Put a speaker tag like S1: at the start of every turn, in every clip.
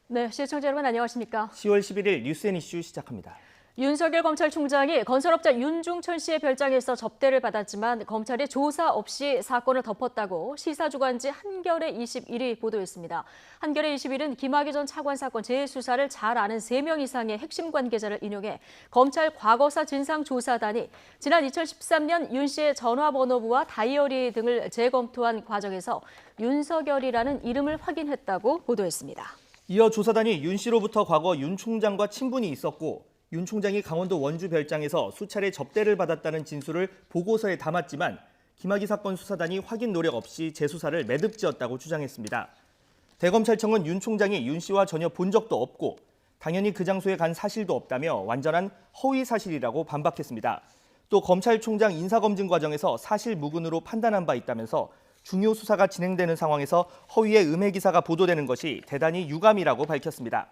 S1: 네, 시청자 여러분 안녕하십니까?
S2: 10월 11일 뉴스앤 이슈 시작합니다.
S1: 윤석열 검찰총장이 건설업자 윤중천 씨의 별장에서 접대를 받았지만 검찰이 조사 없이 사건을 덮었다고 시사주간지 한겨레 21이 보도했습니다. 한겨레 21은 김학의 전 차관 사건 재수사를 잘 아는 3명 이상의 핵심 관계자를 인용해 검찰 과거사 진상조사단이 지난 2013년 윤 씨의 전화번호부와 다이어리 등을 재검토한 과정에서 윤석열이라는 이름을 확인했다고 보도했습니다.
S2: 이어 조사단이 윤 씨로부터 과거 윤 총장과 친분이 있었고 윤 총장이 강원도 원주 별장에서 수차례 접대를 받았다는 진술을 보고서에 담았지만 김학의 사건 수사단이 확인 노력 없이 재수사를 매듭지었다고 주장했습니다. 대검찰청은 윤 총장이 윤 씨와 전혀 본 적도 없고 당연히 그 장소에 간 사실도 없다며 완전한 허위 사실이라고 반박했습니다. 또 검찰총장 인사검증 과정에서 사실 무근으로 판단한 바 있다면서 중요 수사가 진행되는 상황에서 허위의 음해 기사가 보도되는 것이 대단히 유감이라고 밝혔습니다.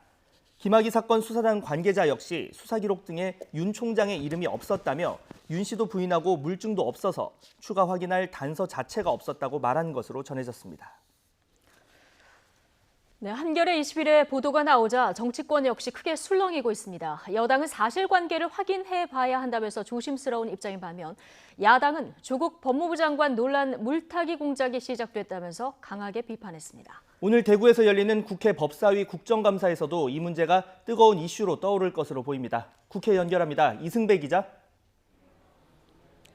S2: 김학의 사건 수사단 관계자 역시 수사 기록 등에 윤 총장의 이름이 없었다며 윤 씨도 부인하고 물증도 없어서 추가 확인할 단서 자체가 없었다고 말한 것으로 전해졌습니다.
S1: 네, 한겨레 21에 보도가 나오자 정치권 역시 크게 술렁이고 있습니다. 여당은 사실관계를 확인해 봐야 한다면서 조심스러운 입장인 반면 야당은 조국 법무부 장관 논란 물타기 공작이 시작됐다면서 강하게 비판했습니다.
S2: 오늘 대구에서 열리는 국회 법사위 국정감사에서도 이 문제가 뜨거운 이슈로 떠오를 것으로 보입니다. 국회 연결합니다. 이승배 기자.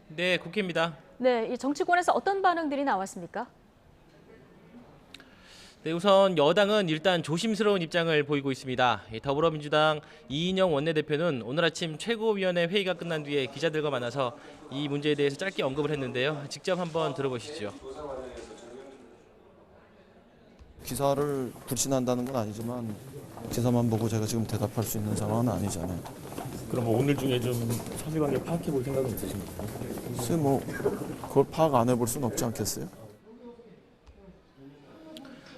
S3: 네, 국회입니다.
S1: 네, 이 정치권에서 어떤 반응들이 나왔습니까?
S3: 네, 우선 여당은 일단 조심스러운 입장을 보이고 있습니다. 더불어민주당 이인영 원내대표는 오늘 아침 최고위원회 회의가 끝난 뒤에 기자들과 만나서 이 문제에 대해서 짧게 언급을 했는데요. 직접 한번 들어보시죠.
S4: 기사를 불신한다는 건 아니지만 기사만 보고 제가 지금 대답할 수 있는 상황은 아니잖아요.
S5: 그럼 뭐 오늘 중에 좀 사실관계 파악해 볼 생각은 있으십니까?
S4: 글쎄 뭐 그걸 파악 안 해볼 수는 없지 않겠어요?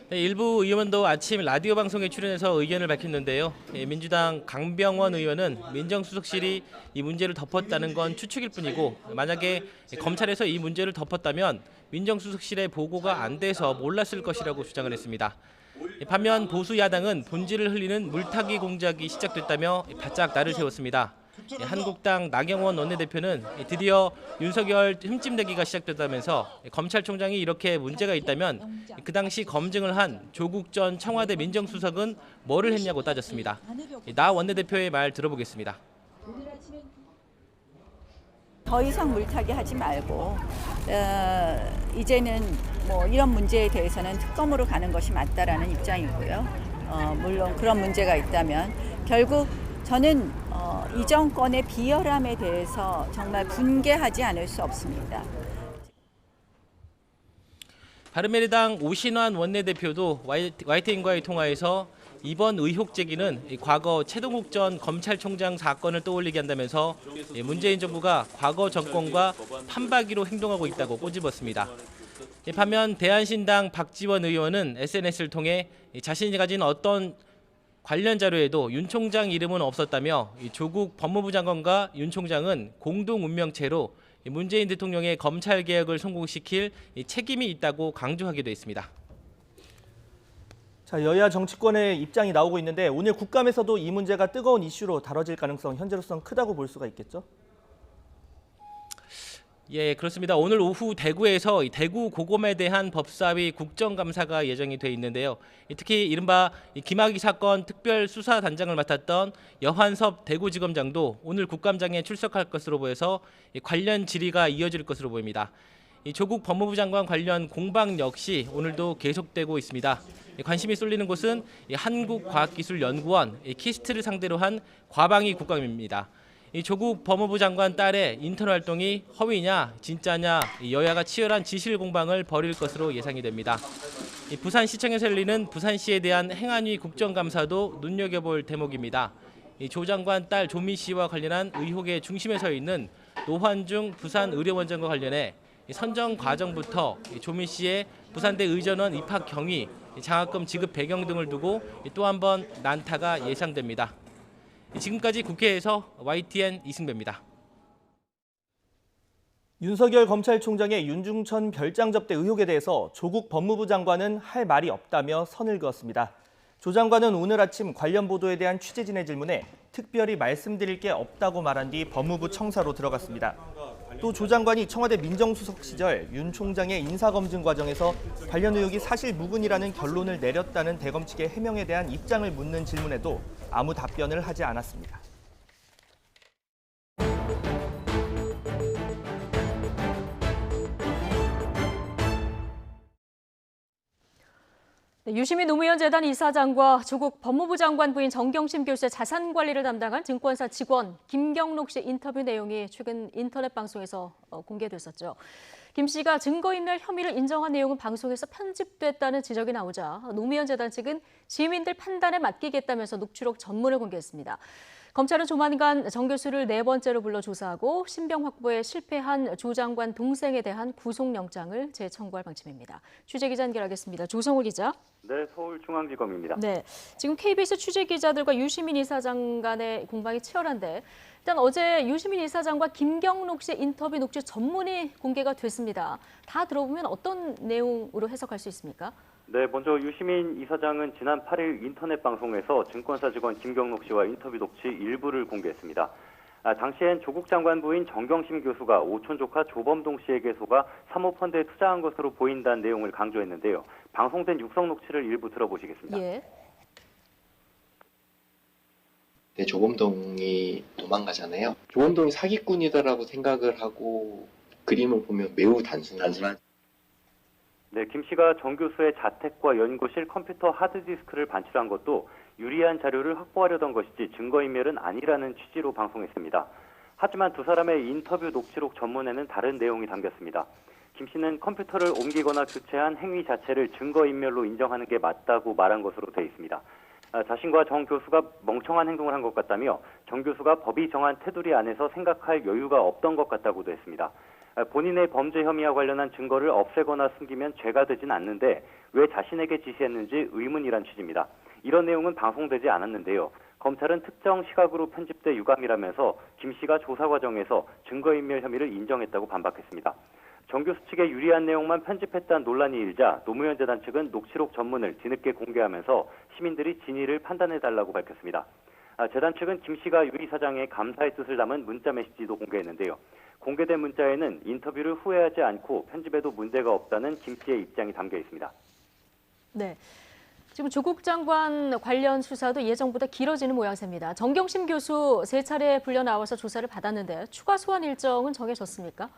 S3: 네, 일부 의원도 아침 라디오 방송에 출연해서 의견을 밝혔는데요. 민주당 강병원 의원은 민정수석실이 이 문제를 덮었다는 건 추측일 뿐이고 만약에 검찰에서 이 문제를 덮었다면 민정수석실의 보고가 안 돼서 몰랐을 것이라고 주장을 했습니다. 반면 보수 야당은 본질을 흘리는 물타기 공작이 시작됐다며 바짝 날을 세웠습니다. 한국당 나경원 원내대표는 드디어 윤석열 흠집내기가 시작됐다면서 검찰총장이 이렇게 문제가 있다면 그 당시 검증을 한 조국 전 청와대 민정수석은 뭐를 했냐고 따졌습니다. 나 원내대표의 말 들어보겠습니다.
S6: 더 이상 물타기 하지 말고 이제는 뭐 이런 문제에 대해서는 특검으로 가는 것이 맞다라는 입장이고요. 물론 그런 문제가 있다면 결국 저는 이 정권의 비열함에 대해서 정말 분개하지 않을 수 없습니다.
S3: 바른미래당 오신환 원내대표도 YTN과의 통화에서 이번 의혹 제기는 과거 최동욱 전 검찰총장 사건을 떠올리게 한다면서 문재인 정부가 과거 정권과 판박이로 행동하고 있다고 꼬집었습니다. 반면 대한신당 박지원 의원은 SNS를 통해 자신이 가진 어떤 관련 자료에도 윤 총장 이름은 없었다며 조국 법무부 장관과 윤 총장은 공동 운명체로 문재인 대통령의 검찰 개혁을 성공시킬 책임이 있다고 강조하기도 했습니다.
S2: 자, 여야 정치권의 입장이 나오고 있는데 오늘 국감에서도 이 문제가 뜨거운 이슈로 다뤄질 가능성 현재로서는 크다고 볼 수가 있겠죠?
S3: 예, 그렇습니다. 오늘 오후 대구에서 대구 고검에 대한 법사위 국정감사가 예정이 돼 있는데요. 특히 이른바 김학의 사건 특별수사단장을 맡았던 여한섭 대구지검장도 오늘 국감장에 출석할 것으로 보여서 관련 질의가 이어질 것으로 보입니다. 조국 법무부 장관 관련 공방 역시 오늘도 계속되고 있습니다. 관심이 쏠리는 곳은 한국과학기술연구원 키스트를 상대로 한 과방위 국감입니다. 조국 법무부 장관 딸의 인턴 활동이 허위냐 진짜냐 여야가 치열한 지실 공방을 벌일 것으로 예상이 됩니다. 부산시청에서 열리는 부산시에 대한 행안위 국정감사도 눈여겨볼 대목입니다. 조 장관 딸 조미 씨와 관련한 의혹의 중심에 서 있는 노환중 부산의료원장과 관련해 선정 과정부터 조미 씨의 부산대 의전원 입학 경위, 장학금 지급 배경 등을 두고 또 한 번 난타가 예상됩니다. 지금까지 국회에서 YTN 이승배입니다.
S2: 윤석열 검찰총장의 윤중천 별장 접대 의혹에 대해서 조국 법무부 장관은 할 말이 없다며 선을 그었습니다. 조 장관은 오늘 아침 관련 보도에 대한 취재진의 질문에 특별히 말씀드릴 게 없다고 말한 뒤 법무부 청사로 들어갔습니다. 또 조 장관이 청와대 민정수석 시절 윤 총장의 인사검증 과정에서 관련 의혹이 사실 무근이라는 결론을 내렸다는 대검 측의 해명에 대한 입장을 묻는 질문에도 아무 답변을 하지 않았습니다.
S1: 유시민 노무현 재단 이사장과 조국 법무부 장관 부인 정경심 교수의 자산 관리를 담당한 증권사 직원 김경록 씨 인터뷰 내용이 최근 인터넷 방송에서 공개됐었죠. 김 씨가 증거인멸 혐의를 인정한 내용은 방송에서 편집됐다는 지적이 나오자 노무현 재단 측은 시민들 판단에 맡기겠다면서 녹취록 전문을 공개했습니다. 검찰은 조만간 정 교수를 4번째로 불러 조사하고 신병 확보에 실패한 조 장관 동생에 대한 구속영장을 재청구할 방침입니다. 취재기자 연결하겠습니다. 조성호 기자.
S7: 네, 서울중앙지검입니다.
S1: 네, 지금 KBS 취재기자들과 유시민 이사장 간의 공방이 치열한데 일단 어제 유시민 이사장과 김경록 씨 인터뷰 녹취 전문이 공개가 됐습니다. 다 들어보면 어떤 내용으로 해석할 수 있습니까?
S7: 네, 먼저 유시민 이사장은 지난 8일 인터넷 방송에서 증권사 직원 김경록 씨와 인터뷰 녹취 일부를 공개했습니다. 당시엔 조국 장관 부인 정경심 교수가 오촌 조카 조범동 씨에게 속아 사모펀드에 투자한 것으로 보인다는 내용을 강조했는데요. 방송된 육성 녹취를 일부 들어보시겠습니다.
S1: 예.
S8: 네, 조범동이 도망가잖아요. 조범동이 사기꾼이다라고 생각을 하고 그림을 보면 매우 단순한.
S7: 네, 김 씨가 정 교수의 자택과 연구실 컴퓨터 하드디스크를 반출한 것도 유리한 자료를 확보하려던 것이지 증거인멸은 아니라는 취지로 방송했습니다. 하지만 두 사람의 인터뷰 녹취록 전문에는 다른 내용이 담겼습니다. 김 씨는 컴퓨터를 옮기거나 교체한 행위 자체를 증거인멸로 인정하는 게 맞다고 말한 것으로 되어 있습니다. 자신과 정 교수가 멍청한 행동을 한 것 같다며 정 교수가 법이 정한 테두리 안에서 생각할 여유가 없던 것 같다고도 했습니다. 본인의 범죄 혐의와 관련한 증거를 없애거나 숨기면 죄가 되진 않는데 왜 자신에게 지시했는지 의문이란 취지입니다. 이런 내용은 방송되지 않았는데요. 검찰은 특정 시각으로 편집돼 유감이라면서 김 씨가 조사 과정에서 증거인멸 혐의를 인정했다고 반박했습니다. 정 교수 측의 유리한 내용만 편집했다는 논란이 일자 노무현 재단 측은 녹취록 전문을 뒤늦게 공개하면서 시민들이 진위를 판단해달라고 밝혔습니다. 재단 측은 김 씨가 유 이사장의 감사의 뜻을 담은 문자 메시지도 공개했는데요. 공개된 문자에는 인터뷰를 후회하지 않고 편집에도 문제가 없다는 김 씨의 입장이 담겨 있습니다.
S1: 네, 지금 조국 장관 관련 수사도 예정보다 길어지는 모양새입니다. 정경심 교수 3차례 불려 나와서 조사를 받았는데 추가 소환 일정은 정해졌습니까?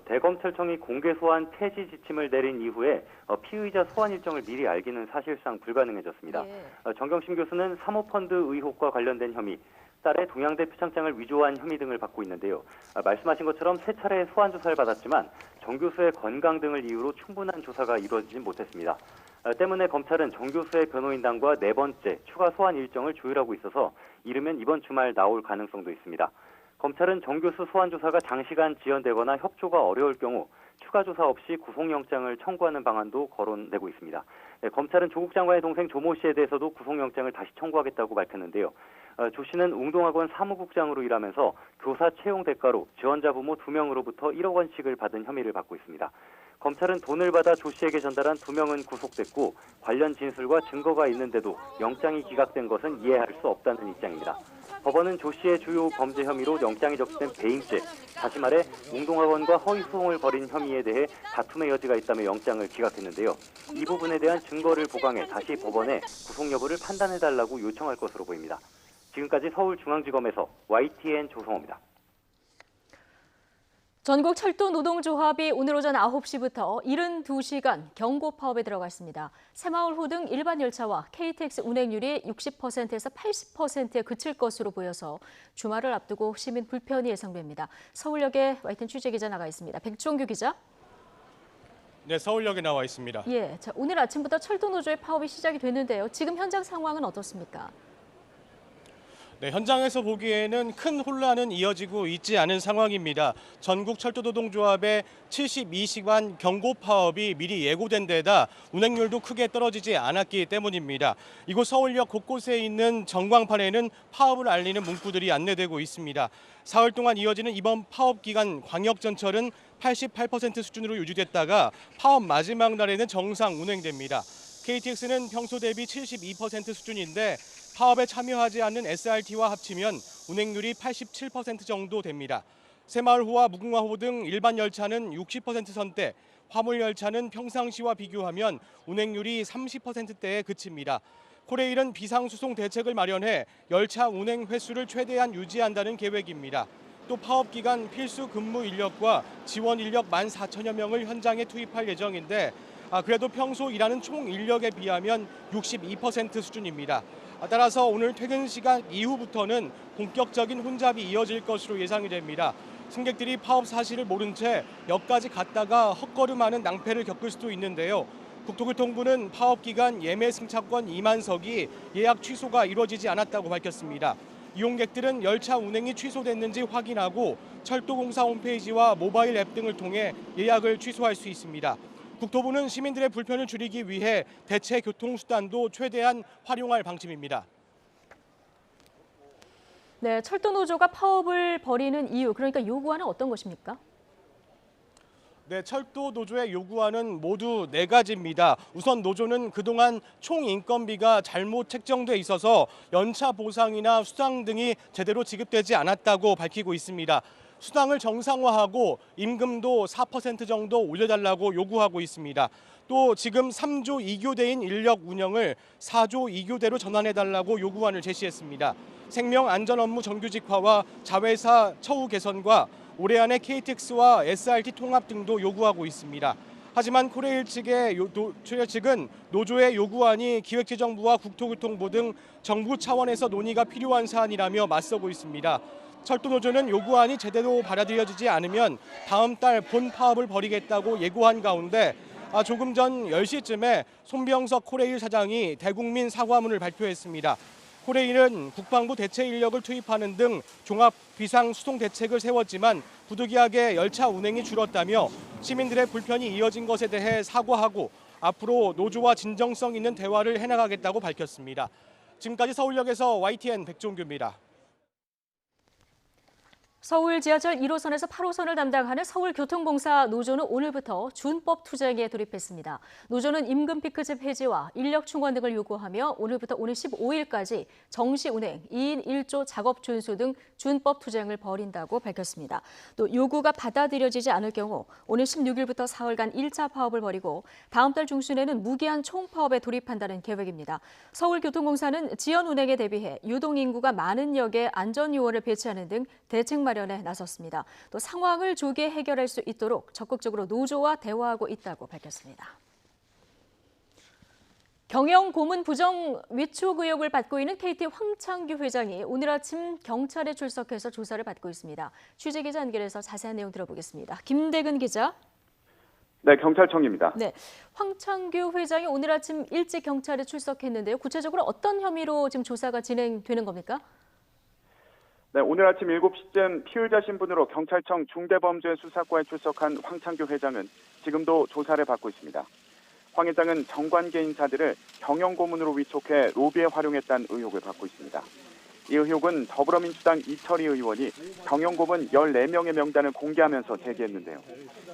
S7: 대검찰청이 공개 소환 폐지 지침을 내린 이후에 피의자 소환 일정을 미리 알기는 사실상 불가능해졌습니다.
S1: 예.
S7: 정경심 교수는 사모펀드 의혹과 관련된 혐의, 딸의 동양대 표창장을 위조한 혐의 등을 받고 있는데요. 말씀하신 것처럼 3차례 소환 조사를 받았지만 정 교수의 건강 등을 이유로 충분한 조사가 이루어지지 못했습니다. 때문에 검찰은 정 교수의 변호인단과 4번째 추가 소환 일정을 조율하고 있어서 이르면 이번 주말 나올 가능성도 있습니다. 검찰은 정 교수 소환 조사가 장시간 지연되거나 협조가 어려울 경우 추가 조사 없이 구속영장을 청구하는 방안도 거론되고 있습니다. 검찰은 조국 장관의 동생 조모 씨에 대해서도 구속영장을 다시 청구하겠다고 밝혔는데요. 조 씨는 웅동학원 사무국장으로 일하면서 교사 채용 대가로 지원자 부모 2명으로부터 1억 원씩을 받은 혐의를 받고 있습니다. 검찰은 돈을 받아 조 씨에게 전달한 2명은 구속됐고 관련 진술과 증거가 있는데도 영장이 기각된 것은 이해할 수 없다는 입장입니다. 법원은 조 씨의 주요 범죄 혐의로 영장이 적시된 배임죄, 다시 말해 웅동학원과 허위소송을 벌인 혐의에 대해 다툼의 여지가 있다며 영장을 기각했는데요. 이 부분에 대한 증거를 보강해 다시 법원에 구속 여부를 판단해달라고 요청할 것으로 보입니다. 지금까지 서울중앙지검에서 YTN 조성호입니다.
S1: 전국 철도 노동조합이 오늘 오전 9시부터 72시간 경고 파업에 들어갔습니다. 새마을호 등 일반 열차와 KTX 운행률이 60%에서 80%에 그칠 것으로 보여서 주말을 앞두고 시민 불편이 예상됩니다. 서울역에 YTN 취재기자 나가 있습니다. 백종규 기자.
S9: 네, 서울역에 나와 있습니다.
S1: 예, 자, 오늘 아침부터 철도 노조의 파업이 시작이 됐는데요. 지금 현장 상황은 어떻습니까?
S9: 네, 현장에서 보기에는 큰 혼란은 이어지고 있지 않은 상황입니다. 전국 철도노동조합의 72시간 경고 파업이 미리 예고된 데다 운행률도 크게 떨어지지 않았기 때문입니다. 이곳 서울역 곳곳에 있는 전광판에는 파업을 알리는 문구들이 안내되고 있습니다. 사흘 동안 이어지는 이번 파업 기간 광역전철은 88% 수준으로 유지됐다가 파업 마지막 날에는 정상 운행됩니다. KTX는 평소 대비 72% 수준인데 파업에 참여하지 않는 SRT와 합치면 운행률이 87% 정도 됩니다. 새마을호와 무궁화호 등 일반 열차는 60% 선대, 화물 열차는 평상시와 비교하면 운행률이 30%대에 그칩니다. 코레일은 비상수송 대책을 마련해 열차 운행 횟수를 최대한 유지한다는 계획입니다. 또 파업 기간 필수 근무 인력과 지원 인력 14,000여 명을 현장에 투입할 예정인데 그래도 평소 일하는 총 인력에 비하면 62% 수준입니다. 따라서 오늘 퇴근 시간 이후부터는 본격적인 혼잡이 이어질 것으로 예상이 됩니다. 승객들이 파업 사실을 모른 채 역까지 갔다가 헛걸음하는 낭패를 겪을 수도 있는데요. 국토교통부는 파업 기간 예매 승차권 2만 석이 예약 취소가 이루어지지 않았다고 밝혔습니다. 이용객들은 열차 운행이 취소됐는지 확인하고 철도공사 홈페이지와 모바일 앱 등을 통해 예약을 취소할 수 있습니다. 국토부는 시민들의 불편을 줄이기 위해 대체 교통수단도 최대한 활용할 방침입니다.
S1: 네, 철도 노조가 파업을 벌이는 이유, 그러니까 요구안은 어떤 것입니까?
S9: 네, 철도 노조의 요구안은 모두 4가지입니다. 우선 노조는 그동안 총 인건비가 잘못 책정돼 있어서 연차 보상이나 수당 등이 제대로 지급되지 않았다고 밝히고 있습니다. 수당을 정상화하고 임금도 4% 정도 올려달라고 요구하고 있습니다. 또 지금 3조 2교대인 인력 운영을 4조 2교대로 전환해달라고 요구안을 제시했습니다. 생명 안전 업무 정규직화와 자회사 처우 개선과 올해 안에 KTX와 SRT 통합 등도 요구하고 있습니다. 하지만 코레일 측은 노조의 요구안이 기획재정부와 국토교통부 등 정부 차원에서 논의가 필요한 사안이라며 맞서고 있습니다. 철도노조는 요구안이 제대로 받아들여지지 않으면 다음 달 본 파업을 벌이겠다고 예고한 가운데 조금 전 10시쯤에 손병석 코레일 사장이 대국민 사과문을 발표했습니다. 코레일은 국방부 대체 인력을 투입하는 등 종합 비상 수송 대책을 세웠지만 부득이하게 열차 운행이 줄었다며 시민들의 불편이 이어진 것에 대해 사과하고 앞으로 노조와 진정성 있는 대화를 해나가겠다고 밝혔습니다. 지금까지 서울역에서 YTN 백종규입니다.
S1: 서울 지하철 1호선에서 8호선을 담당하는 서울교통공사 노조는 오늘부터 준법 투쟁에 돌입했습니다. 노조는 임금 피크집 해지와 인력 충원 등을 요구하며 오늘부터 오늘 15일까지 정시 운행, 2인 1조 작업 준수 등 준법 투쟁을 벌인다고 밝혔습니다. 또 요구가 받아들여지지 않을 경우 오늘 16일부터 사흘간 1차 파업을 벌이고 다음 달 중순에는 무기한 총파업에 돌입한다는 계획입니다. 서울교통공사는 지연 운행에 대비해 유동인구가 많은 역에 안전요원을 배치하는 등 대책 마련에 나섰습니다. 또 상황을 조기에 해결할 수 있도록 적극적으로 노조와 대화하고 있다고 밝혔습니다. 경영 고문 부정 위촉 의혹을 받고 있는 KT 황창규 회장이 오늘 아침 경찰에 출석해서 조사를 받고 있습니다. 취재기자 연결해서 자세한 내용 들어보겠습니다. 김대근 기자.
S10: 네, 경찰청입니다.
S1: 네, 황창규 회장이 오늘 아침 일찍 경찰에 출석했는데요. 구체적으로 어떤 혐의로 지금 조사가 진행되는 겁니까?
S10: 네, 오늘 아침 7시쯤 피의자 신분으로 경찰청 중대범죄수사과에 출석한 황창규 회장은 지금도 조사를 받고 있습니다. 황 회장은 정관계 인사들을 경영고문으로 위촉해 로비에 활용했다는 의혹을 받고 있습니다. 이 의혹은 더불어민주당 이철희 의원이 경영고문 14명의 명단을 공개하면서 제기했는데요.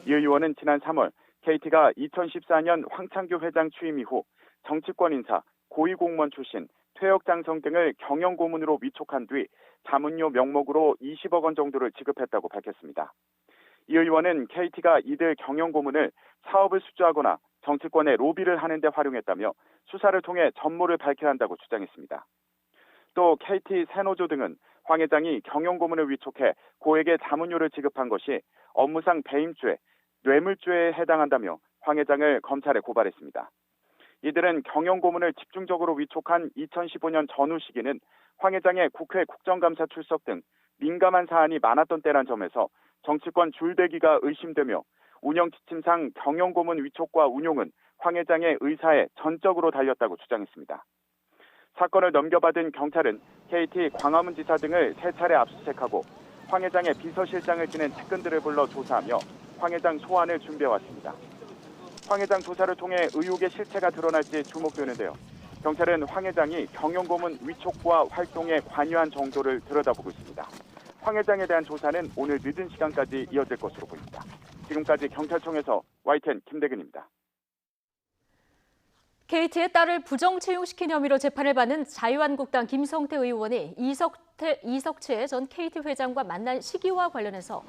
S10: 이 의원은 지난 3월 KT가 2014년 황창규 회장 취임 이후 정치권 인사, 고위공무원 출신, 퇴역장성 등을 경영고문으로 위촉한 뒤 자문료 명목으로 20억 원 정도를 지급했다고 밝혔습니다. 이 의원은 KT가 이들 경영고문을 사업을 수주하거나 정치권에 로비를 하는 데 활용했다며 수사를 통해 전모를 밝혀야 한다고 주장했습니다. 또 KT 새노조 등은 황 회장이 경영고문을 위촉해 고액의 자문료를 지급한 것이 업무상 배임죄, 뇌물죄에 해당한다며 황 회장을 검찰에 고발했습니다. 이들은 경영고문을 집중적으로 위촉한 2015년 전후 시기는 황 회장의 국회 국정감사 출석 등 민감한 사안이 많았던 때란 점에서 정치권 줄대기가 의심되며 운영 지침상 경영고문 위촉과 운용은 황 회장의 의사에 전적으로 달렸다고 주장했습니다. 사건을 넘겨받은 경찰은 KT 광화문지사 등을 3차례 압수수색하고 황 회장의 비서실장을 지낸 측근들을 불러 조사하며 황 회장 소환을 준비해왔습니다. 황 회장 조사를 통해 의혹의 실체가 드러날지 주목되는데요. 경찰은 황 회장이 경영고문 위촉과 활동에 관여한 정도를 들여다보고 있습니다. 황 회장에 대한 조사는 오늘 늦은 시간까지 이어질 것으로 보입니다. 지금까지 경찰청에서 YTN 김대근입니다.
S1: KT의 딸을 부정 채용시킨 혐의로 재판을 받는 자유한국당 김성태 의원이 이석채 전 KT 회장과 만난 시기와 관련해서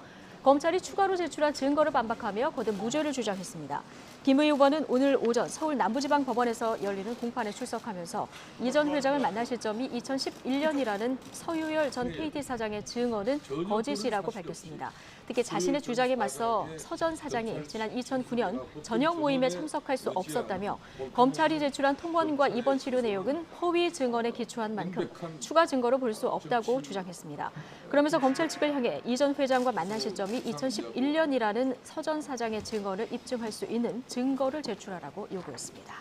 S1: 검찰이 추가로 제출한 증거를 반박하며 거듭 무죄를 주장했습니다. 김 의원은 오늘 오전 서울 남부지방법원에서 열리는 공판에 출석하면서 이 전 회장을 만난 시점이 2011년이라는 서유열 전 KT 사장의 증언은 거짓이라고 밝혔습니다. 특히 자신의 주장에 맞서 서 전 사장이 지난 2009년 저녁 모임에 참석할 수 없었다며 검찰이 제출한 통원과 입원 치료 내용은 허위 증언에 기초한 만큼 추가 증거로 볼 수 없다고 주장했습니다. 그러면서 검찰 측을 향해 이 전 회장과 만난 시점이 2011년이라는 서 전 사장의 증언을 입증할 수 있는 증거를 제출하라고 요구했습니다.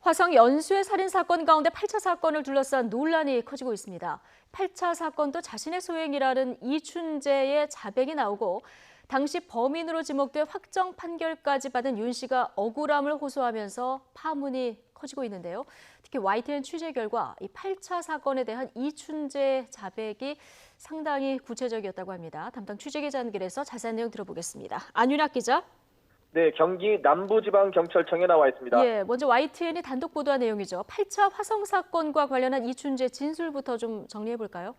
S1: 화성 연수의 살인 사건 가운데 8차 사건을 둘러싼 논란이 커지고 있습니다. 8차 사건도 자신의 소행이라는 이춘재의 자백이 나오고 당시 범인으로 지목돼 확정 판결까지 받은 윤 씨가 억울함을 호소하면서 파문이 커지고 있는데요. 특히 YTN 취재 결과 이 8차 사건에 대한 이춘재 자백이 상당히 구체적이었다고 합니다. 담당 취재기자 연결해서 자세한 내용 들어보겠습니다. 안윤학 기자.
S11: 네, 경기 남부지방경찰청에 나와 있습니다.
S1: 예, 먼저 YTN이 단독 보도한 내용이죠. 8차 화성 사건과 관련한 이춘재 진술부터 좀 정리해 볼까요?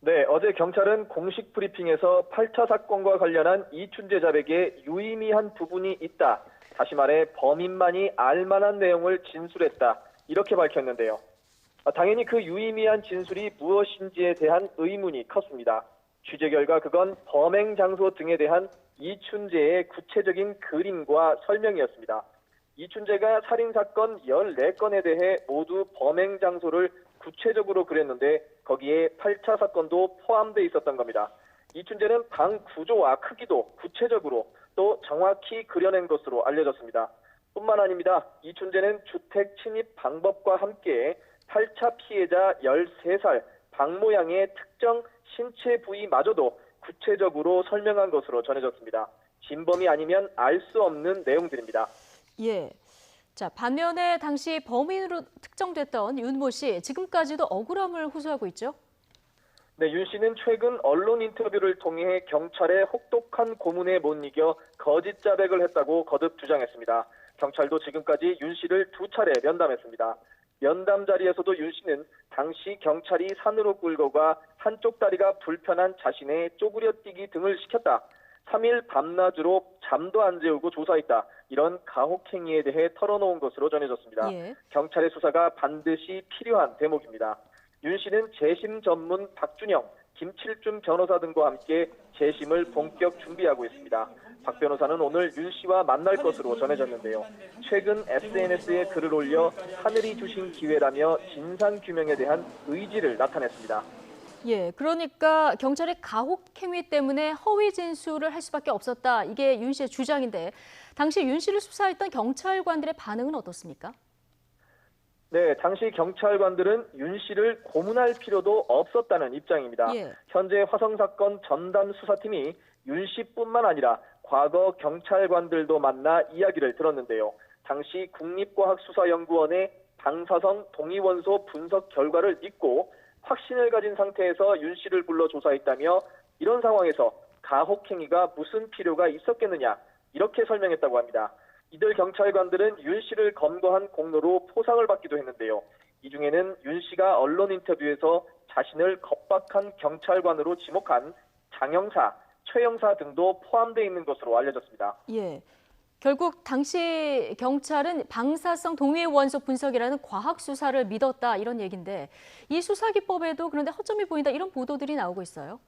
S11: 네, 어제 경찰은 공식 브리핑에서 8차 사건과 관련한 이춘재 자백에 유의미한 부분이 있다. 다시 말해 범인만이 알만한 내용을 진술했다. 이렇게 밝혔는데요. 당연히 그 유의미한 진술이 무엇인지에 대한 의문이 컸습니다. 취재 결과 그건 범행 장소 등에 대한 이춘재의 구체적인 그림과 설명이었습니다. 이춘재가 살인사건 14건에 대해 모두 범행 장소를 구체적으로 그렸는데 거기에 8차 사건도 포함되어 있었던 겁니다. 이춘재는 방 구조와 크기도 구체적으로 또 정확히 그려낸 것으로 알려졌습니다. 뿐만 아닙니다. 이춘재는 주택 침입 방법과 함께 8차 피해자 13살 방 모양의 특정 신체 부위마저도 구체적으로 설명한 것으로 전해졌습니다. 진범이 아니면 알 수 없는 내용들입니다.
S1: 예. 자, 반면에 당시 범인으로 특정됐던 윤모 씨, 지금까지도 억울함을 호소하고 있죠?
S11: 네, 윤 씨는 최근 언론 인터뷰를 통해 경찰의 혹독한 고문에 못 이겨 거짓 자백을 했다고 거듭 주장했습니다. 경찰도 지금까지 윤 씨를 2차례 면담했습니다. 면담 자리에서도 윤 씨는 당시 경찰이 산으로 끌고 가 한쪽 다리가 불편한 자신의 쪼그려뛰기 등을 시켰다. 3일 밤낮으로 잠도 안 재우고 조사했다. 이런 가혹행위에 대해 털어놓은 것으로 전해졌습니다.
S1: 예.
S11: 경찰의 수사가 반드시 필요한 대목입니다. 윤 씨는 재심 전문 박준영, 김칠준 변호사 등과 함께 재심을 본격 준비하고 있습니다. 박 변호사는 오늘 윤 씨와 만날 것으로 전해졌는데요. 최근 SNS에 글을 올려 하늘이 주신 기회라며 진상규명에 대한 의지를 나타냈습니다.
S1: 예, 그러니까 경찰의 가혹행위 때문에 허위 진술을 할 수밖에 없었다. 이게 윤 씨의 주장인데 당시 윤 씨를 수사했던 경찰관들의 반응은 어떻습니까?
S11: 네, 당시 경찰관들은 윤 씨를 고문할 필요도 없었다는 입장입니다.
S1: 예.
S11: 현재 화성 사건 전담 수사팀이 윤 씨뿐만 아니라 과거 경찰관들도 만나 이야기를 들었는데요. 당시 국립과학수사연구원의 방사성 동위원소 분석 결과를 믿고 확신을 가진 상태에서 윤 씨를 불러 조사했다며 이런 상황에서 가혹행위가 무슨 필요가 있었겠느냐 이렇게 설명했다고 합니다. 이들 경찰관들은 윤 씨를 검거한 공로로 포상을 받기도 했는데요. 이 중에는 윤 씨가 언론 인터뷰에서 자신을 겁박한 경찰관으로 지목한 장 형사, 최 형사 등도 포함되어 있는 것으로 알려졌습니다.
S1: 예. 결국 당시 경찰은 방사성 동위 원소 분석이라는 과학 수사를 믿었다 이런 얘기인데 이 수사 기법에도 그런데 허점이 보인다 이런 보도들이 나오고 있어요.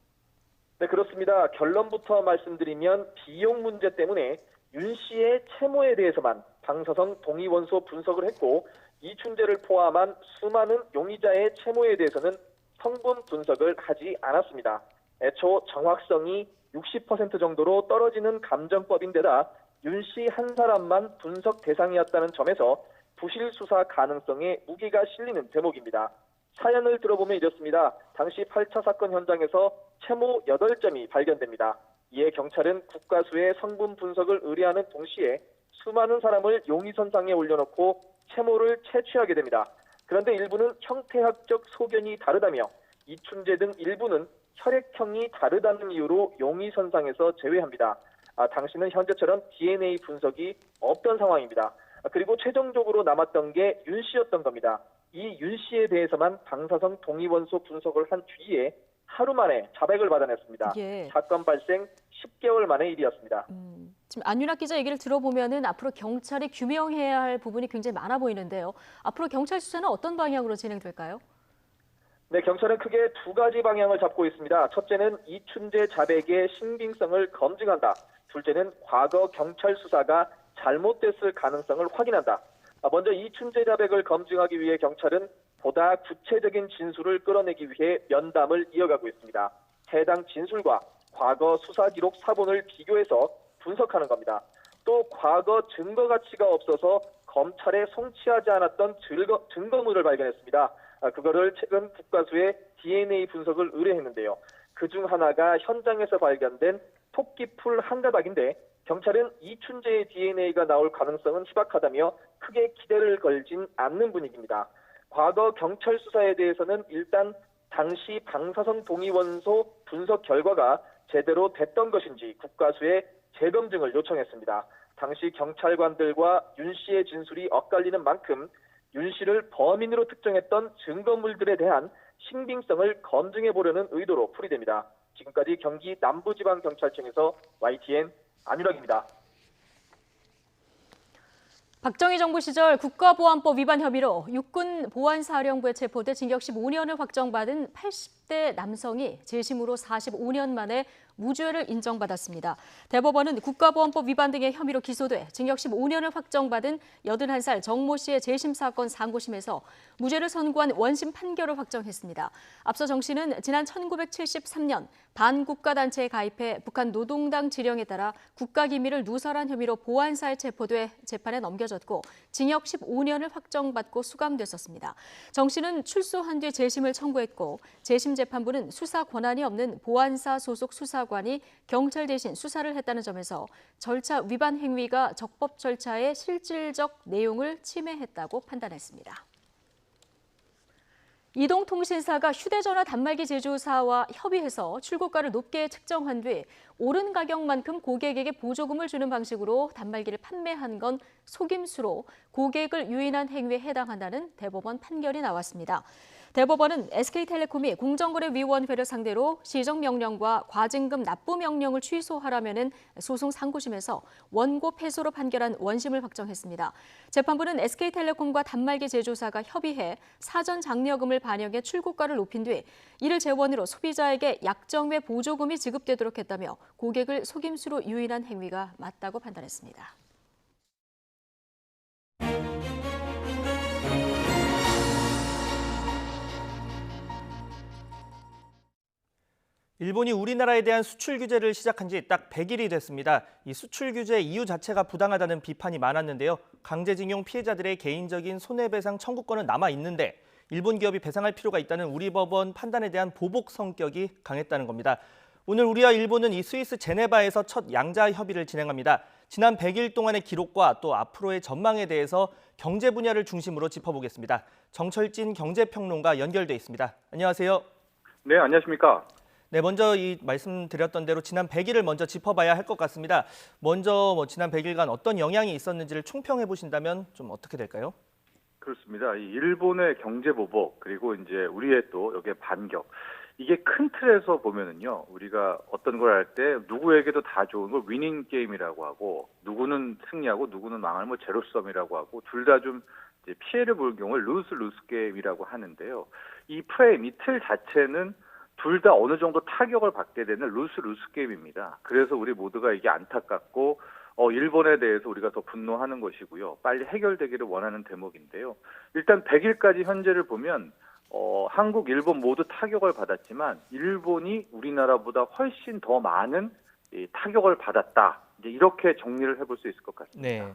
S11: 네, 그렇습니다. 결론부터 말씀드리면 비용 문제 때문에 윤 씨의 채모에 대해서만 방사성 동위 원소 분석을 했고 이춘재를 포함한 수많은 용의자의 채모에 대해서는 성분 분석을 하지 않았습니다. 애초 정확성이 60% 정도로 떨어지는 감정법인데다 윤 씨 한 사람만 분석 대상이었다는 점에서 부실 수사 가능성에 무게가 실리는 대목입니다. 사연을 들어보면 이렇습니다. 당시 8차 사건 현장에서 채모 8점이 발견됩니다. 이에 경찰은 국가수의 성분 분석을 의뢰하는 동시에 수많은 사람을 용의선상에 올려놓고 채모를 채취하게 됩니다. 그런데 일부는 형태학적 소견이 다르다며 이춘재 등 일부는 혈액형이 다르다는 이유로 용의선상에서 제외합니다. 당시는 현재처럼 DNA 분석이 없던 상황입니다. 그리고 최종적으로 남았던 게 윤 씨였던 겁니다. 이 윤 씨에 대해서만 방사성 동위원소 분석을 한 뒤에 하루 만에 자백을 받아냈습니다.
S1: 예.
S11: 사건 발생 10개월 만의 일이었습니다.
S1: 지금 안윤학 기자 얘기를 들어보면은 앞으로 경찰이 규명해야 할 부분이 굉장히 많아 보이는데요. 앞으로 경찰 수사는 어떤 방향으로 진행될까요?
S11: 네, 경찰은 크게 두 가지 방향을 잡고 있습니다. 첫째는 이춘재 자백의 신빙성을 검증한다. 둘째는 과거 경찰 수사가 잘못됐을 가능성을 확인한다. 먼저 이춘재 자백을 검증하기 위해 경찰은 보다 구체적인 진술을 끌어내기 위해 면담을 이어가고 있습니다. 해당 진술과 과거 수사 기록 사본을 비교해서 분석하는 겁니다. 또 과거 증거 가치가 없어서 검찰에 송치하지 않았던 증거물을 발견했습니다. 그거를 최근 국과수에 DNA 분석을 의뢰했는데요. 그중 하나가 현장에서 발견된 토끼풀 한 가닥인데 경찰은 이춘재의 DNA가 나올 가능성은 희박하다며 크게 기대를 걸진 않는 분위기입니다. 과거 경찰 수사에 대해서는 일단 당시 방사성 동위원소 분석 결과가 제대로 됐던 것인지 국과수에 재검증을 요청했습니다. 당시 경찰관들과 윤 씨의 진술이 엇갈리는 만큼 윤 씨를 범인으로 특정했던 증거물들에 대한 신빙성을 검증해 보려는 의도로 풀이됩니다. 지금까지 경기 남부지방경찰청에서 YTN 안윤학입니다.
S1: 박정희 정부 시절 국가보안법 위반 혐의로 육군보안사령부에 체포돼 징역 15년을 확정받은 80대 남성이 재심으로 45년 만에 무죄를 인정받았습니다. 대법원은 국가보안법 위반 등의 혐의로 기소돼 징역 15년을 확정받은 81살 정모 씨의 재심 사건 상고심에서 무죄를 선고한 원심 판결을 확정했습니다. 앞서 정 씨는 지난 1973년 반국가단체에 가입해 북한 노동당 지령에 따라 국가기밀을 누설한 혐의로 보안사에 체포돼 재판에 넘겨졌고 징역 15년을 확정받고 수감됐었습니다. 정 씨는 출소한 뒤 재심을 청구했고 재심 재판부는 수사 권한이 없는 보안사 소속 수사관이 경찰 대신 수사를 했다는 점에서 절차 위반 행위가 적법 절차의 실질적 내용을 침해했다고 판단했습니다. 이동통신사가 휴대전화 단말기 제조사와 협의해서 출고가를 높게 측정한 뒤 오른 가격만큼 고객에게 보조금을 주는 방식으로 단말기를 판매한 건 속임수로 고객을 유인한 행위에 해당한다는 대법원 판결이 나왔습니다. 대법원은 SK텔레콤이 공정거래위원회를 상대로 시정명령과 과징금 납부 명령을 취소하라면은 소송 상고심에서 원고 패소로 판결한 원심을 확정했습니다. 재판부는 SK텔레콤과 단말기 제조사가 협의해 사전 장려금을 반영해 출고가를 높인 뒤 이를 재원으로 소비자에게 약정외 보조금이 지급되도록 했다며 고객을 속임수로 유인한 행위가 맞다고 판단했습니다.
S2: 일본이 우리나라에 대한 수출 규제를 시작한 지 딱 100일이 됐습니다. 이 수출 규제 이유 자체가 부당하다는 비판이 많았는데요. 강제징용 피해자들의 개인적인 손해배상 청구권은 남아 있는데 일본 기업이 배상할 필요가 있다는 우리 법원 판단에 대한 보복 성격이 강했다는 겁니다. 오늘 우리와 일본은 이 스위스 제네바에서 첫 양자 협의를 진행합니다. 지난 100일 동안의 기록과 또 앞으로의 전망에 대해서 경제 분야를 중심으로 짚어보겠습니다. 정철진 경제평론가 연결돼 있습니다. 안녕하세요.
S12: 네, 안녕하십니까.
S2: 네, 먼저 이 말씀드렸던 대로 지난 100일을 먼저 짚어봐야 할 것 같습니다. 먼저 지난 100일간 어떤 영향이 있었는지를 총평해 보신다면 좀 어떻게 될까요?
S12: 그렇습니다. 이 일본의 경제 보복 그리고 이제 우리의 또 여기에 반격 이게 큰 틀에서 보면은요 우리가 어떤 걸 할 때 누구에게도 다 좋은 걸 위닝 게임이라고 하고 누구는 승리하고 누구는 망할 뭐 제로섬이라고 하고 둘 다 좀 피해를 볼 경우를 루스 게임이라고 하는데요. 이 프레임, 이 틀 자체는 둘 다 어느 정도 타격을 받게 되는 루스 게임입니다. 그래서 우리 모두가 이게 안타깝고 일본에 대해서 우리가 더 분노하는 것이고요. 빨리 해결되기를 원하는 대목인데요. 일단 100일까지 현재를 보면 한국, 일본 모두 타격을 받았지만 일본이 우리나라보다 훨씬 더 많은 타격을 받았다. 이제 이렇게 정리를 해볼 수 있을 것 같습니다.
S2: 네.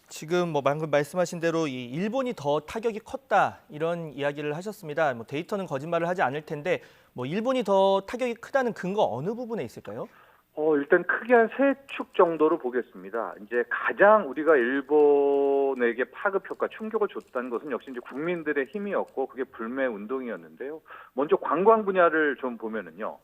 S2: 지금 방금 말씀하신 대로 이 일본이 더 타격이 컸다 이런 이야기를 하셨습니다. 데이터는 거짓말을 하지 않을 텐데 일본이 더 타격이 크다는 근거 어느 부분에 있을까요?
S12: 일단 크게 한 세 축 정도로 보겠습니다. 이제 가장 우리가 일본에게 파급 효과, 충격을 줬다는 것은 역시 이제 국민들의 힘이었고 그게 불매 운동이었는데요. 먼저 관광 분야를 좀 보면은요.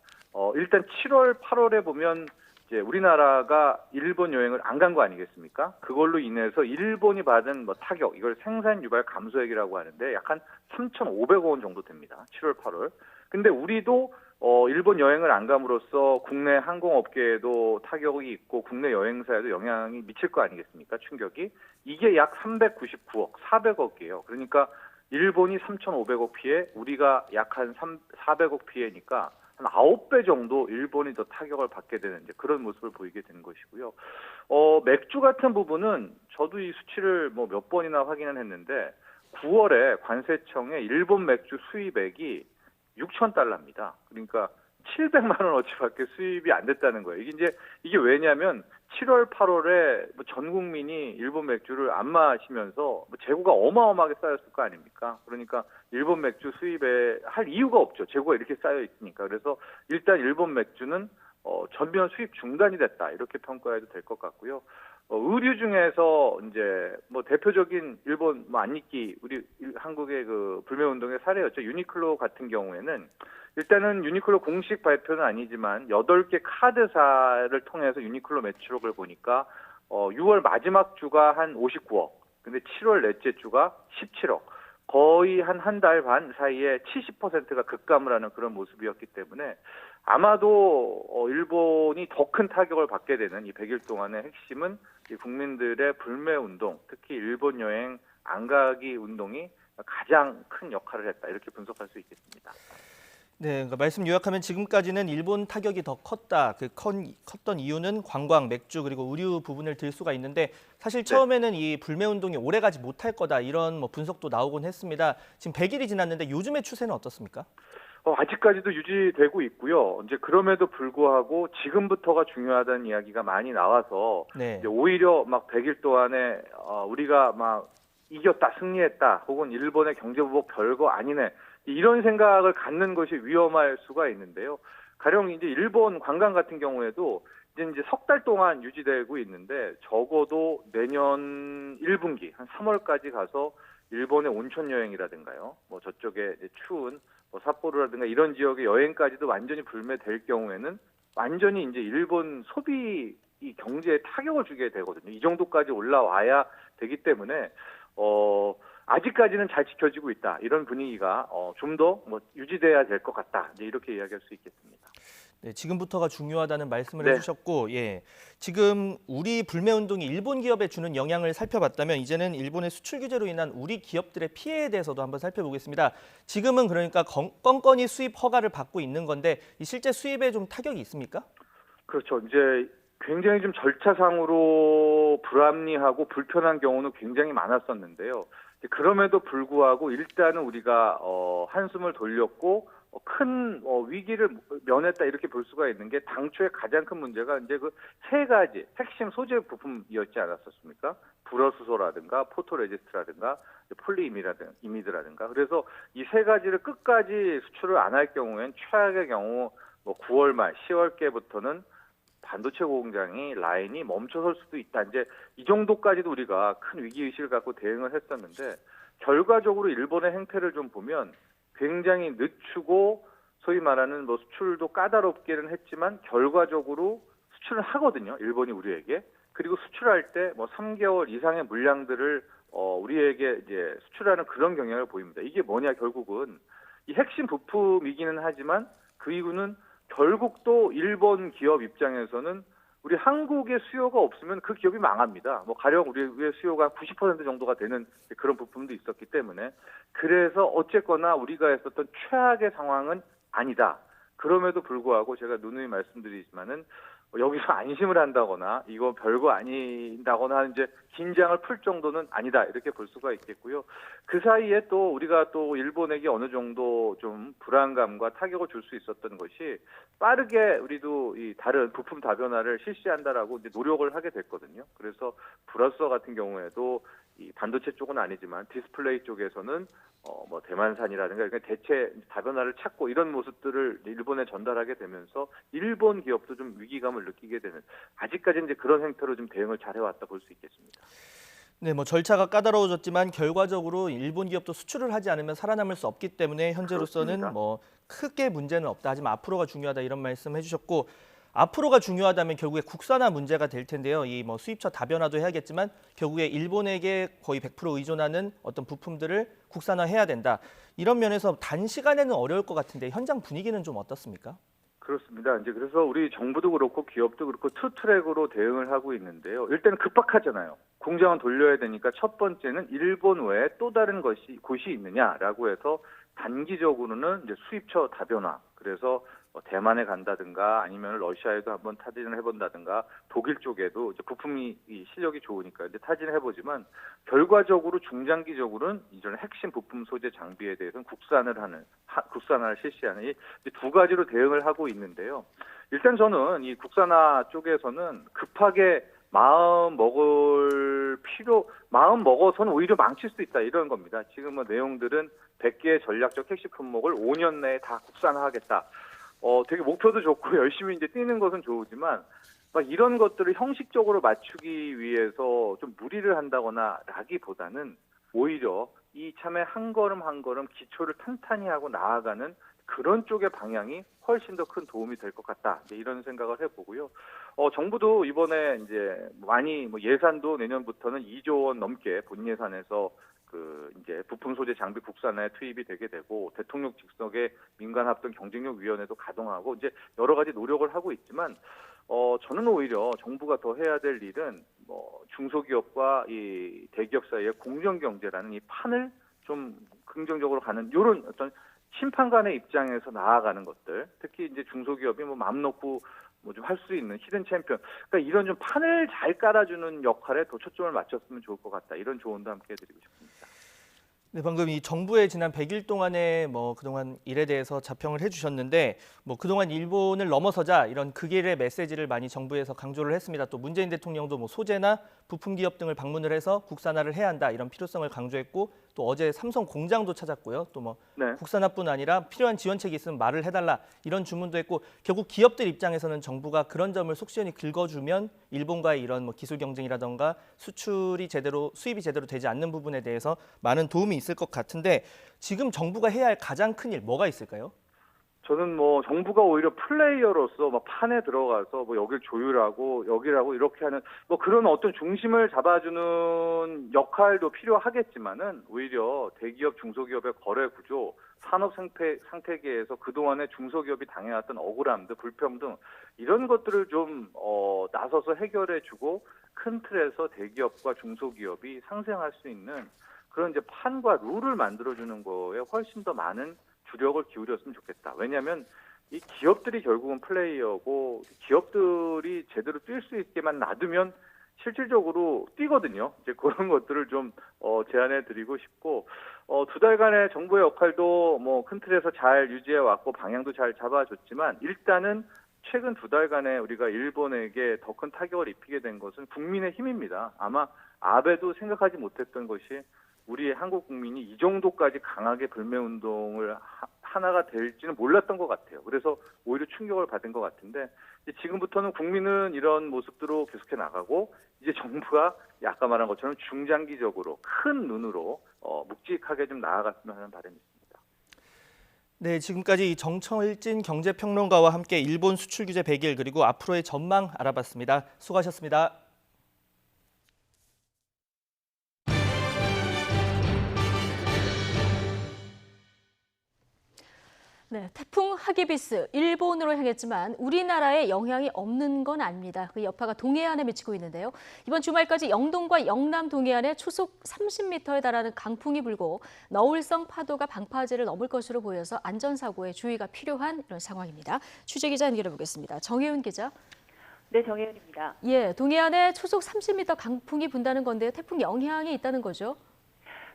S12: 일단 7월, 8월에 보면 이제 우리나라가 일본 여행을 안 간 거 아니겠습니까? 그걸로 인해서 일본이 받은 뭐 타격, 이걸 생산 유발 감소액이라고 하는데 약 한 3,500억 원 정도 됩니다. 7월, 8월. 근데 우리도 일본 여행을 안 감으로써 국내 항공업계에도 타격이 있고 국내 여행사에도 영향이 미칠 거 아니겠습니까? 충격이. 이게 약 399억, 400억이에요. 그러니까 일본이 3,500억 피해, 우리가 약 한 400억 피해니까 한 9배 정도 일본이 더 타격을 받게 되는 이제 그런 모습을 보이게 되는 것이고요. 맥주 같은 부분은 저도 이 수치를 뭐 몇 번이나 확인을 했는데 9월에 관세청에 일본 맥주 수입액이 6,000달러입니다. 그러니까 700만 원어치밖에 수입이 안 됐다는 거예요. 이게 왜냐하면 7월, 8월에 전 국민이 일본 맥주를 안 마시면서 재고가 어마어마하게 쌓였을 거 아닙니까? 그러니까 일본 맥주 수입에 할 이유가 없죠. 재고가 이렇게 쌓여 있으니까. 그래서 일단 일본 맥주는 전면 수입 중단이 됐다, 이렇게 평가해도 될 것 같고요. 의류 중에서 이제 뭐 대표적인 일본 안니끼, 우리 한국의 그 불매운동의 사례였죠. 유니클로 같은 경우에는 일단은 유니클로 공식 발표는 아니지만 8개 카드사를 통해서 유니클로 매출액을 보니까 6월 마지막 주가 한 59억, 근데 7월 넷째 주가 17억. 거의 한 달 반 사이에 70%가 급감을 하는 그런 모습이었기 때문에 아마도 일본이 더 큰 타격을 받게 되는 이 100일 동안의 핵심은 이 국민들의 불매 운동, 특히 일본 여행 안 가기 운동이 가장 큰 역할을 했다, 이렇게 분석할 수 있겠습니다.
S2: 네, 그러니까 말씀 요약하면 지금까지는 일본 타격이 더 컸다. 컸던 이유는 관광, 맥주 그리고 의류 부분을 들 수가 있는데 사실 처음에는 이 불매 운동이 오래가지 못할 거다, 이런 뭐 분석도 나오곤 했습니다. 지금 100일이 지났는데 요즘의 추세는 어떻습니까?
S12: 아직까지도 유지되고 있고요. 이제 그럼에도 불구하고 지금부터가 중요하다는 이야기가 많이 나와서 이제 오히려 막 100일 동안에 우리가 막 이겼다, 승리했다, 혹은 일본의 경제보복 별거 아니네, 이런 생각을 갖는 것이 위험할 수가 있는데요. 가령 이제 일본 관광 같은 경우에도 이제 석 달 동안 유지되고 있는데 적어도 내년 1분기 한 3월까지 가서 일본의 온천 여행이라든가요, 뭐 저쪽에 이제 추운 뭐 삿포로라든가 이런 지역의 여행까지도 완전히 불매될 경우에는 완전히 이제 일본 소비 이 경제에 타격을 주게 되거든요. 이 정도까지 올라와야 되기 때문에 아직까지는 잘 지켜지고 있다, 이런 분위기가 좀 더 뭐 유지돼야 될 것 같다, 이렇게 이야기할 수 있겠습니다.
S2: 네, 지금부터가 중요하다는 말씀을 해주셨고, 지금 우리 불매 운동이 일본 기업에 주는 영향을 살펴봤다면 이제는 일본의 수출 규제로 인한 우리 기업들의 피해에 대해서도 한번 살펴보겠습니다. 지금은 그러니까 건건히 수입 허가를 받고 있는 건데 이 실제 수입에 좀 타격이 있습니까?
S12: 그렇죠. 이제 굉장히 좀 절차상으로 불합리하고 불편한 경우는 굉장히 많았었는데요. 그럼에도 불구하고 일단은 우리가 한숨을 돌렸고 큰 위기를 면했다, 이렇게 볼 수가 있는 게 당초에 가장 큰 문제가 이제 그 세 가지 핵심 소재 부품이었지 않았었습니까? 불어수소라든가 포토레지스트라든가 폴리이미드라든가. 그래서 이 세 가지를 끝까지 수출을 안 할 경우엔 최악의 경우 뭐 9월 말 10월께부터는 반도체 공장이 라인이 멈춰설 수도 있다. 이제 이 정도까지도 우리가 큰 위기의식을 갖고 대응을 했었는데 결과적으로 일본의 행태를 좀 보면 굉장히 늦추고 소위 말하는 뭐 수출도 까다롭기는 했지만 결과적으로 수출을 하거든요. 일본이 우리에게. 그리고 수출할 때 뭐 3개월 이상의 물량들을 우리에게 이제 수출하는 그런 경향을 보입니다. 이게 뭐냐, 결국은 이 핵심 부품이기는 하지만 그 이유는 결국 또 일본 기업 입장에서는 우리 한국의 수요가 없으면 그 기업이 망합니다. 뭐 가령 우리의 수요가 90% 정도가 되는 그런 부품도 있었기 때문에, 그래서 어쨌거나 우리가 했었던 최악의 상황은 아니다. 그럼에도 불구하고 제가 누누이 말씀드리지만은 여기서 안심을 한다거나 이거 별거 아닌다거나 하는 이제 긴장을 풀 정도는 아니다, 이렇게 볼 수가 있겠고요. 그 사이에 또 우리가 또 일본에게 어느 정도 좀 불안감과 타격을 줄 수 있었던 것이 빠르게 우리도 이 다른 부품 다변화를 실시한다라고 이제 노력을 하게 됐거든요. 그래서 불화수소 같은 경우에도 이 반도체 쪽은 아니지만 디스플레이 쪽에서는 뭐 대만산이라든가 그러니까 대체 다변화를 찾고 이런 모습들을 일본에 전달하게 되면서 일본 기업도 좀 위기감을 느끼게 되는, 아직까지 이제 그런 행태로 좀 대응을 잘해왔다 볼 수 있겠습니다.
S2: 네, 뭐 절차가 까다로워졌지만 결과적으로 일본 기업도 수출을 하지 않으면 살아남을 수 없기 때문에 현재로서는
S12: 그렇습니다.
S2: 뭐 크게 문제는 없다, 하지만 앞으로가 중요하다, 이런 말씀 해주셨고, 앞으로가 중요하다면 결국에 국산화 문제가 될 텐데요. 이 뭐 수입처 다변화도 해야겠지만 결국에 일본에게 거의 100% 의존하는 어떤 부품들을 국산화해야 된다. 이런 면에서 단시간에는 어려울 것 같은데 현장 분위기는 좀 어떻습니까?
S12: 그렇습니다. 이제 그래서 우리 정부도 그렇고 기업도 그렇고 투 트랙으로 대응을 하고 있는데요. 일단 급박하잖아요. 공장은 돌려야 되니까 첫 번째는 일본 외에 또 다른 곳이 있느냐라고 해서 단기적으로는 이제 수입처 다변화. 그래서 대만에 간다든가 아니면 러시아에도 한번 타진을 해본다든가 독일 쪽에도 이제 부품이 실력이 좋으니까 이제 타진을 해보지만 결과적으로 중장기적으로는 이전 핵심 부품 소재 장비에 대해서는 국산화를 실시하는 이 두 가지로 대응을 하고 있는데요. 일단 저는 이 국산화 쪽에서는 급하게 마음 먹어서는 오히려 망칠 수 있다 이런 겁니다. 지금 뭐 내용들은 100개의 전략적 핵심 품목을 5년 내에 다 국산화하겠다. 되게 목표도 좋고 열심히 이제 뛰는 것은 좋지만 막 이런 것들을 형식적으로 맞추기 위해서 좀 무리를 한다거나 라기보다는 오히려 이 참에 한 걸음 한 걸음 기초를 탄탄히 하고 나아가는 그런 쪽의 방향이 훨씬 더 큰 도움이 될 것 같다. 이런 생각을 해보고요. 정부도 이번에 이제 많이 예산도 내년부터는 2조 원 넘게 본 예산에서 이제 부품 소재 장비 국산화에 투입이 되게 되고 대통령 직속의 민간합동 경쟁력위원회도 가동하고 이제 여러 가지 노력을 하고 있지만 저는 오히려 정부가 더 해야 될 일은 중소기업과 이 대기업 사이의 공정 경제라는 이 판을 좀 긍정적으로 가는 이런 어떤 심판관의 입장에서 나아가는 것들, 특히 이제 중소기업이 맘 놓고 좀 할 수 있는 히든 챔피언, 그러니까 이런 좀 판을 잘 깔아주는 역할에 더 초점을 맞췄으면 좋을 것 같다. 이런 조언도 함께 해드리고 싶습니다.
S2: 네, 방금 이 정부의 지난 100일 동안의 그동안 일에 대해서 자평을 해주셨는데 그동안 일본을 넘어서자 이런 극일의 메시지를 많이 정부에서 강조를 했습니다. 또 문재인 대통령도 소재나 부품 기업 등을 방문을 해서 국산화를 해야 한다 이런 필요성을 강조했고 또 어제 삼성 공장도 찾았고요. 또
S12: 네.
S2: 국산화뿐 아니라 필요한 지원책이 있으면 말을 해달라 이런 주문도 했고 결국 기업들 입장에서는 정부가 그런 점을 속시원히 긁어주면 일본과의 이런 기술 경쟁이라던가 수입이 제대로 되지 않는 부분에 대해서 많은 도움이 있을 것 같은데 지금 정부가 해야 할 가장 큰 일 뭐가 있을까요?
S12: 저는 정부가 오히려 플레이어로서 판에 들어가서 여길 조율하고 여기라고 이렇게 하는 그런 어떤 중심을 잡아주는 역할도 필요하겠지만은 오히려 대기업 중소기업의 거래 구조, 산업 생태계에서 그동안에 중소기업이 당해왔던 억울함들, 불평등 이런 것들을 좀 나서서 해결해주고 큰 틀에서 대기업과 중소기업이 상생할 수 있는 그런 이제 판과 룰을 만들어주는 거에 훨씬 더 많은 주력을 기울였으면 좋겠다. 왜냐하면 이 기업들이 결국은 플레이어고 기업들이 제대로 뛸 수 있게만 놔두면 실질적으로 뛰거든요. 이제 그런 것들을 좀 제안해 드리고 싶고 두 달간의 정부의 역할도 큰 틀에서 잘 유지해 왔고 방향도 잘 잡아줬지만 일단은 최근 두 달간에 우리가 일본에게 더 큰 타격을 입히게 된 것은 국민의 힘입니다. 아마 아베도 생각하지 못했던 것이 우리 한국 국민이 이 정도까지 강하게 불매운동을 하나가 될지는 몰랐던 것 같아요. 그래서 오히려 충격을 받은 것 같은데 지금부터는 국민은 이런 모습들로 계속해 나가고 이제 정부가 아까 말한 것처럼 중장기적으로 큰 눈으로 묵직하게 좀 나아갔으면 하는 바람이 있습니다.
S2: 네, 지금까지 정철진 경제평론가와 함께 일본 수출 규제 100일 그리고 앞으로의 전망 알아봤습니다. 수고하셨습니다.
S1: 네, 태풍 하기비스 일본으로 향했지만 우리나라에 영향이 없는 건 아닙니다. 그 여파가 동해안에 미치고 있는데요. 이번 주말까지 영동과 영남 동해안에 초속 30m에 달하는 강풍이 불고 너울성 파도가 방파제를 넘을 것으로 보여서 안전사고에 주의가 필요한 이런 상황입니다. 취재기자 연결해 보겠습니다. 정혜윤 기자.
S13: 네, 정혜윤입니다.
S1: 예, 동해안에 초속 30m 강풍이 분다는 건데요. 태풍 영향이 있다는 거죠?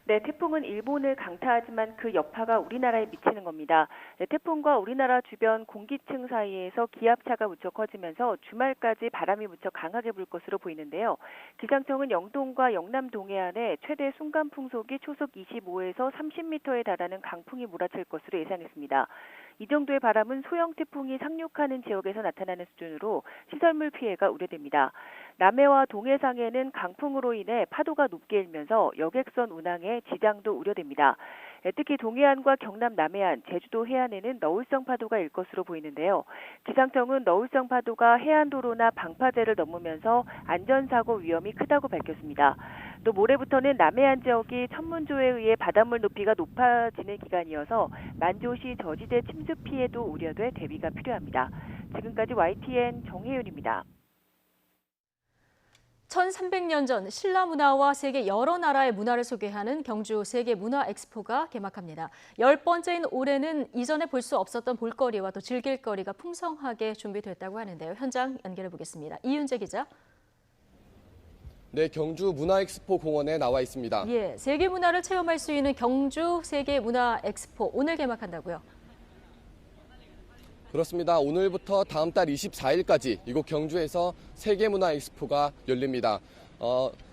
S13: 네, 태풍은 일본을 강타하지만 그 여파가 우리나라에 미치는 겁니다. 네, 태풍과 우리나라 주변 공기층 사이에서 기압차가 무척 커지면서 주말까지 바람이 무척 강하게 불 것으로 보이는데요. 기상청은 영동과 영남 동해안에 최대 순간 풍속이 초속 25에서 30m에 달하는 강풍이 몰아칠 것으로 예상했습니다. 이 정도의 바람은 소형 태풍이 상륙하는 지역에서 나타나는 수준으로 시설물 피해가 우려됩니다. 남해와 동해상에는 강풍으로 인해 파도가 높게 일면서 여객선 운항에 지장도 우려됩니다. 특히 동해안과 경남 남해안, 제주도 해안에는 너울성 파도가 일 것으로 보이는데요. 기상청은 너울성 파도가 해안도로나 방파제를 넘으면서 안전사고 위험이 크다고 밝혔습니다. 또 모레부터는 남해안 지역이 천문조에 의해 바닷물 높이가 높아지는 기간이어서 만조시 저지대 침수 피해도 우려돼 대비가 필요합니다. 지금까지 YTN 정혜윤입니다.
S1: 1300년 전 신라 문화와 세계 여러 나라의 문화를 소개하는 경주 세계문화엑스포가 개막합니다. 10번째인 올해는 이전에 볼 수 없었던 볼거리와 또 즐길거리가 풍성하게 준비됐다고 하는데요. 현장 연결해 보겠습니다. 이윤재 기자.
S14: 네, 경주 문화엑스포 공원에 나와 있습니다.
S1: 예, 세계 문화를 체험할 수 있는 경주 세계문화엑스포 오늘 개막한다고요?
S14: 그렇습니다. 오늘부터 다음 달 24일까지 이곳 경주에서 세계문화엑스포가 열립니다.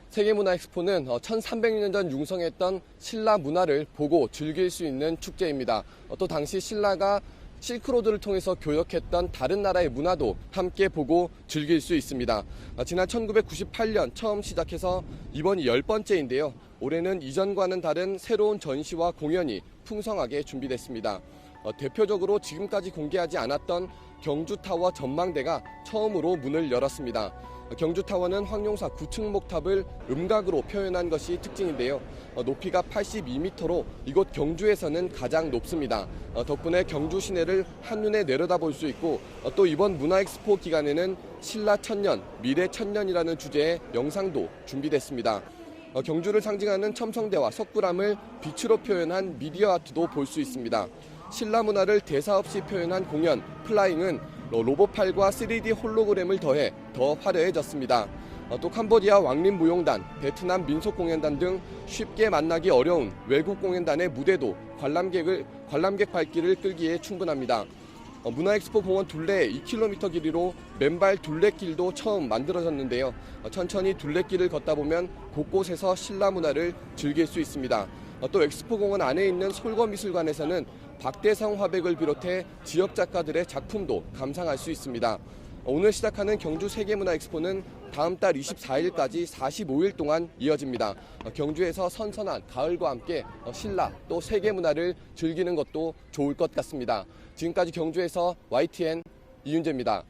S14: 세계문화엑스포는 1300년 전 융성했던 신라 문화를 보고 즐길 수 있는 축제입니다. 또 당시 신라가 실크로드를 통해서 교역했던 다른 나라의 문화도 함께 보고 즐길 수 있습니다. 지난 1998년 처음 시작해서 이번이 10번째인데요. 올해는 이전과는 다른 새로운 전시와 공연이 풍성하게 준비됐습니다. 대표적으로 지금까지 공개하지 않았던 경주타워 전망대가 처음으로 문을 열었습니다. 경주타워는 황룡사 9층 목탑을 음각으로 표현한 것이 특징인데요. 높이가 82m로 이곳 경주에서는 가장 높습니다. 덕분에 경주 시내를 한눈에 내려다볼 수 있고 또 이번 문화엑스포 기간에는 신라 천년, 미래 천년이라는 주제의 영상도 준비됐습니다. 경주를 상징하는 첨성대와 석굴암을 빛으로 표현한 미디어 아트도 볼 수 있습니다. 신라 문화를 대사 없이 표현한 공연 플라잉은 로봇팔과 3D 홀로그램을 더해 더 화려해졌습니다. 또 캄보디아 왕림무용단, 베트남 민속공연단 등 쉽게 만나기 어려운 외국 공연단의 무대도 관람객 발길을 끌기에 충분합니다. 문화엑스포 공원 둘레 2km 길이로 맨발 둘레길도 처음 만들어졌는데요. 천천히 둘레길을 걷다 보면 곳곳에서 신라 문화를 즐길 수 있습니다. 또 엑스포 공원 안에 있는 솔거미술관에서는 박대성 화백을 비롯해 지역 작가들의 작품도 감상할 수 있습니다. 오늘 시작하는 경주 세계문화엑스포는 다음 달 24일까지 45일 동안 이어집니다. 경주에서 선선한 가을과 함께 신라 또 세계문화를 즐기는 것도 좋을 것 같습니다. 지금까지 경주에서 YTN 이윤재입니다.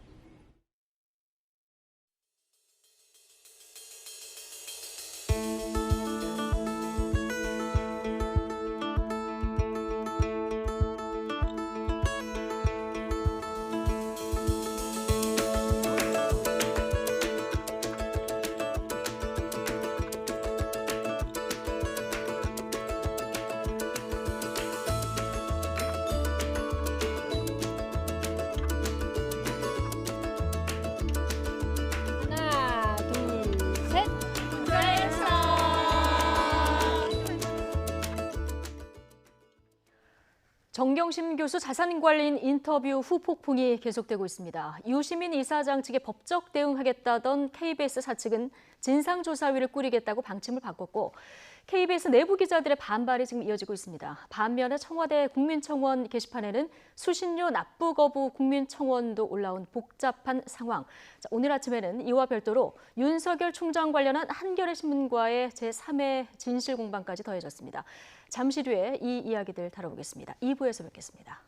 S1: 정경심 교수 자산관리인 인터뷰 후 폭풍이 계속되고 있습니다. 유시민 이사장 측에 법적 대응하겠다던 KBS 사측은 진상조사위를 꾸리겠다고 방침을 바꿨고 KBS 내부 기자들의 반발이 지금 이어지고 있습니다. 반면에 청와대 국민청원 게시판에는 수신료 납부 거부 국민청원도 올라온 복잡한 상황. 오늘 아침에는 이와 별도로 윤석열 총장 관련한 한겨레 신문과의 제3회 진실 공방까지 더해졌습니다. 잠시 뒤에 이 이야기들 다뤄보겠습니다. 2부에서 뵙겠습니다.